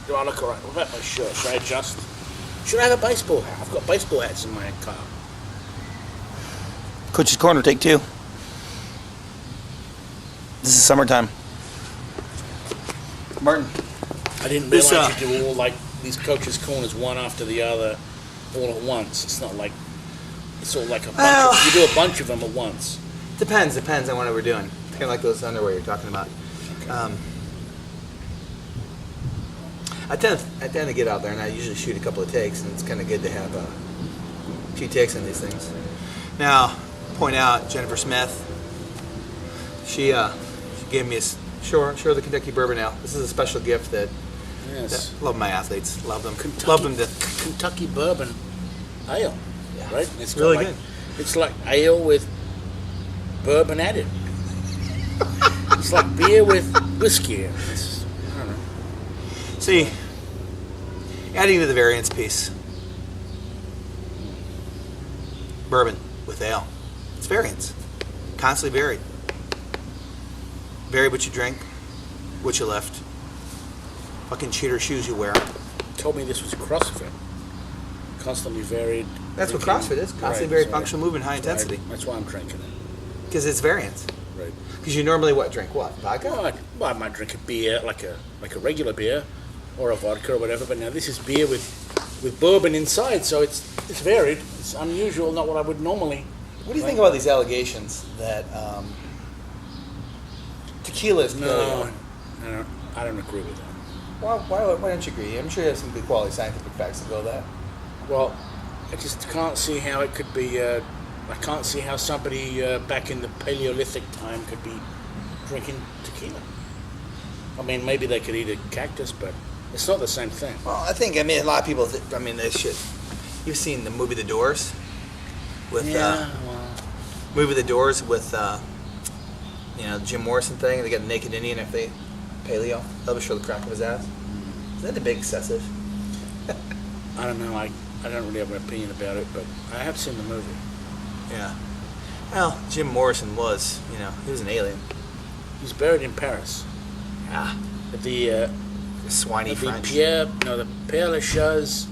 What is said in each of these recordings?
Do I look alright? What about my shirt? Should I adjust? Should I have a baseball hat? I've got baseball hats in my car. Coach's Corner, take 2. This is summertime. Martin. I didn't realize you do all like these coaches' corners one after the other, all at once. It's not like it's all like a bunch. You do a bunch of them at once. Depends on what we're doing. It's kind of like those underwear you're talking about. Okay. I tend to get out there and I usually shoot a couple of takes, and it's kind of good to have a few takes on these things. Now, point out Jennifer Smith. She gave me a Sure, the Kentucky Bourbon Ale. This is a special gift that love my athletes, love them, love them to Kentucky Bourbon Ale, right? It's really good. It's like ale with bourbon added. It's like beer with whiskey. I don't know. See, adding to the variance piece, bourbon with ale. It's variance, constantly varied. Vary what you drink, what you left. Fucking cheater shoes you wear. Told me this was CrossFit. Constantly varied. That's what CrossFit is. Constantly varied functional movement, high intensity. That's why I'm drinking it. Because it's variance. Right. Because you normally drink what? Vodka? Well, I might drink a beer, like a regular beer, or a vodka or whatever. But now this is beer with bourbon inside, so it's varied. It's unusual, not what I would normally. What do you think about these allegations that tequila is No, I don't agree with that. Why don't you agree? I'm sure you have some good quality scientific facts to go that. Well, I just can't see how it could be. I can't see how somebody back in the Paleolithic time could be drinking tequila. I mean, maybe they could eat a cactus, but it's not the same thing. Well, a lot of people. They should. You've seen the movie The Doors, with movie The Doors with Jim Morrison thing. They got a naked Indian if they paleo. They'll show the crack of his ass. Is that a big excessive? I don't know. I don't really have an opinion about it, but I have seen the movie. Yeah. Well, Jim Morrison was, he was an alien. He's buried in Paris. Yeah. At the swiney French. The Père Lachaise.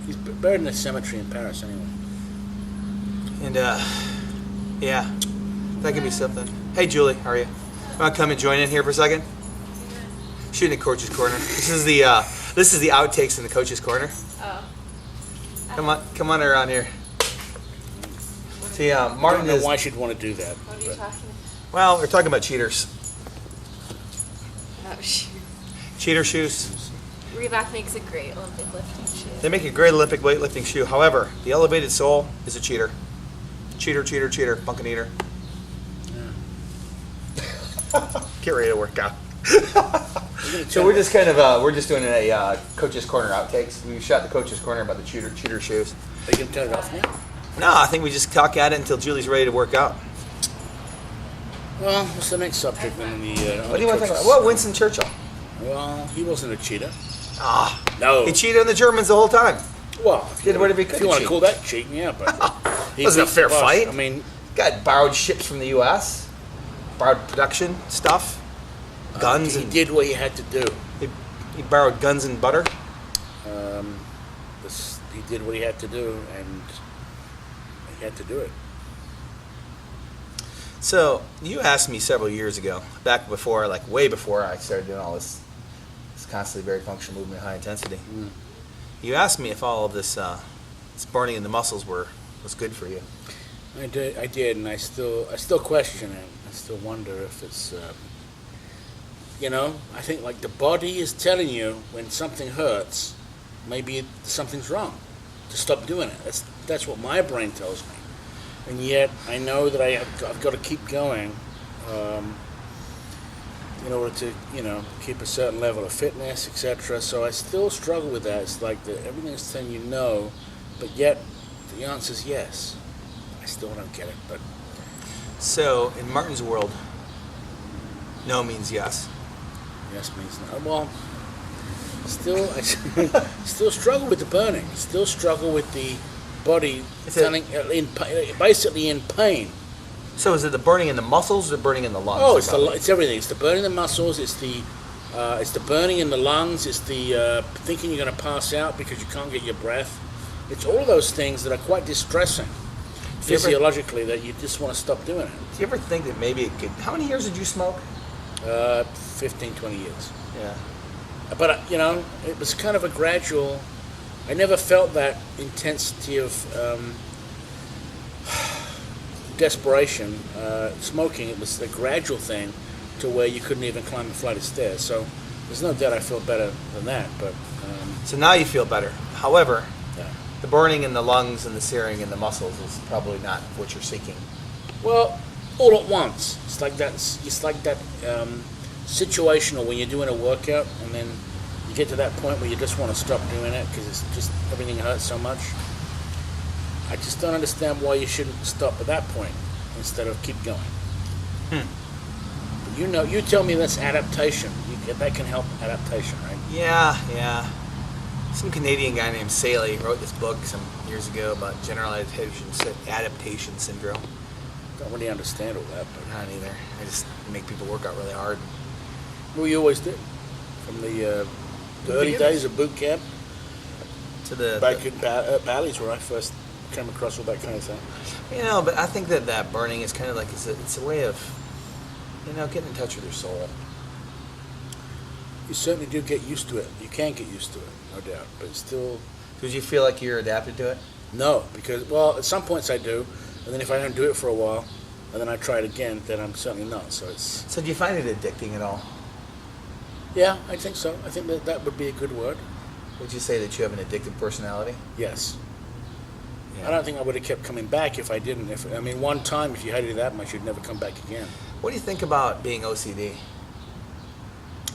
He's buried in a cemetery in Paris anyway. And yeah, that could be something. Hey, Julie, how are you? Want to come and join in here for a second? Shooting at Coach's Corner. This is the outtakes in the Coach's Corner. Oh. Come on around here. See, Martin I don't know is. why she'd want to do that. What are you talking about? Well, we're talking about cheaters. Oh, shoot. Cheater shoes. Reebok makes a great Olympic lifting shoe. They make a great Olympic weightlifting shoe. However, the elevated sole is a cheater. Cheater, bunkin' eater. Yeah. Get ready to work out. So we're just kind of we're just doing a Coach's Corner outtakes. We shot the Coach's Corner about the cheater shoes. Are you going to turn it off now? No, I think we just talk at it until Julie's ready to work out. Well, what's the next subject then? What do you want to talk about? Well, Winston Churchill. Well, he wasn't a cheater. No. He cheated on the Germans the whole time. Well, Did whatever he could. If you want to call that cheating, yeah, but it wasn't a fair fight. I mean, got borrowed ships from the U.S., borrowed production stuff, guns. He did what he had to do. He borrowed guns and butter. He did what he had to do, and he had to do it. So you asked me several years ago, back before, way before I started doing all this constantly very functional movement, high intensity. Mm. You asked me if all of this burning in the muscles was good for you. I did, and I still question it. I still wonder if it's, I think the body is telling you when something hurts, maybe something's wrong, to stop doing it. That's what my brain tells me, and yet I know that I've got to keep going, in order to keep a certain level of fitness, etc. So I still struggle with that. It's like everything's telling you no, but yet the answer is yes. I still don't get it, but. So, in Martin's world, no means yes. Yes means no. Well, I still struggle with the burning. Still struggle with the body basically in pain. So is it the burning in the muscles or the burning in the lungs? Oh, it's everything. It's the burning in the muscles. It's the It's the burning in the lungs. It's the thinking you're going to pass out because you can't get your breath. It's all those things that are quite distressing physiologically that you just want to stop doing it. Do you ever think that maybe it could? How many years did you smoke? 15, 20 years. Yeah. But, it was kind of a gradual... I never felt that intensity of desperation. Smoking, it was a gradual thing to where you couldn't even climb a flight of stairs. So there's no doubt I feel better than that. But So now you feel better. However, yeah. the burning in the lungs and the searing in the muscles is probably not what you're seeking. Well, all at once. It's like that situational when you're doing a workout and then you get to that point where you just want to stop doing it because it's just everything hurts so much. I just don't understand why you shouldn't stop at that point instead of keep going. But you tell me that's adaptation. That can help adaptation, right? Yeah. Some Canadian guy named Saley wrote this book some years ago about general adaptation syndrome. Don't really understand all that, but Not either. I just make people work out really hard. well, you always did from the early days of boot camp To the back in Bally's where I first came across all that kind of thing. but I think that burning is kind of like it's a way of getting in touch with your soul. You certainly do get used to it. You can get used to it, no doubt. But it's still, Did you feel like you're adapted to it? no, because, well, at some points I do, and then if I don't do it for a while, and then I try it again, then I'm certainly not. So it's, So do you find it addicting at all? yeah, I think so. I think that would be a good word. Would you say that you have an addictive personality? Yes. Yeah. I don't think I would have kept coming back if I didn't. One time, if you hated it that much, you'd never come back again. What do you think about being OCD?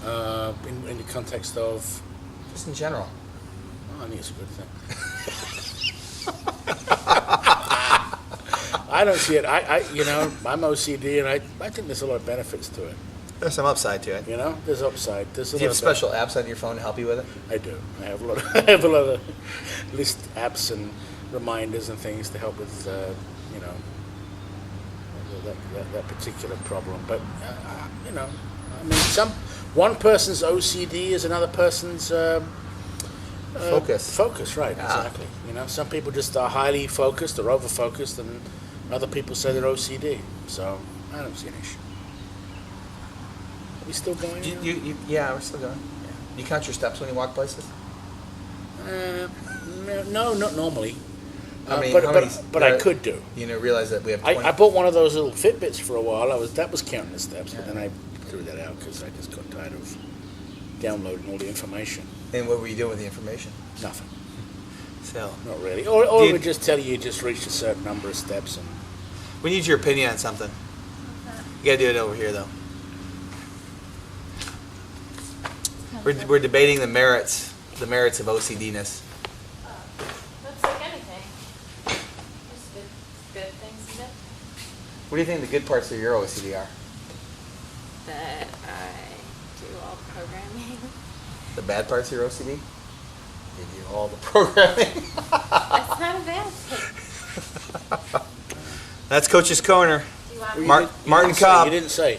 In the context of, Just in general. I think it's a good thing. I don't see it. I'm OCD, and I think there's a lot of benefits to it. There's some upside to it. There's upside. There's a Do you lot have of special apps on your phone to help you with it? I do. I have a lot of list apps and reminders and things to help with that particular problem. But one person's OCD is another person's Focus. Focus, right? Yeah. Exactly. Some people just are highly focused or over focused, and other people say they're OCD. So I don't see an issue. Are we still going? Yeah, we're still going. You count your steps when you walk places? No, not normally. How many- but how many- but I could do. Realize that we have 20. I bought one of those little Fitbits for a while. That was counting the steps, but then I threw that out because I just got tired of downloading all the information. And what were you doing with the information? Nothing, So, not really. Or Do it you- would just tell you just reached a certain number of steps, and we need your opinion on something. You gotta do it over here, though. We're debating the merits of OCD-ness. That's like anything. There's good things in it. What do you think the good parts of your OCD are? That I do all the programming. The bad parts of your OCD? You do all the programming. That's not a bad thing. That's Coach's Corner. Do you want You me Mark- didn't- you Martin didn't say- Cobb. You didn't say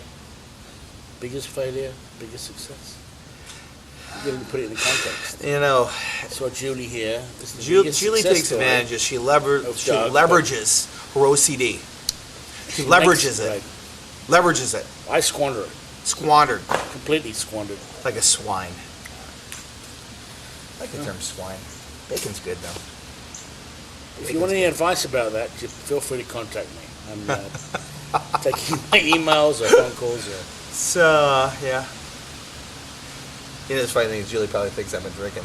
biggest failure, biggest success. You didn't put it in context. So Julie here. Is the biggest Julie success takes story. advantage. She Of Doug. leverages her OCD. She leverages it. Right. Leverages it. I squander it. Squandered. Completely squandered. Like a swine. I like the term swine. Bacon's good, though. If you want any advice about that, just feel free to contact me. I'm taking my emails or phone calls. So, yeah. The funny thing is Julie probably thinks I've been drinking.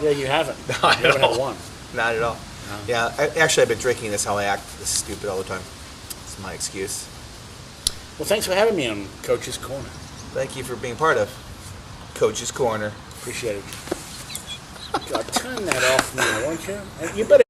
Yeah, you haven't. No, I you haven't don't. had one. Not at all. No. Yeah, actually, I've been drinking. That's how I act this stupid all the time. It's my excuse. Well, thanks for having me on Coach's Corner. Thank you for being part of Coach's Corner. Appreciate it. God, turn that off now, won't you? You better.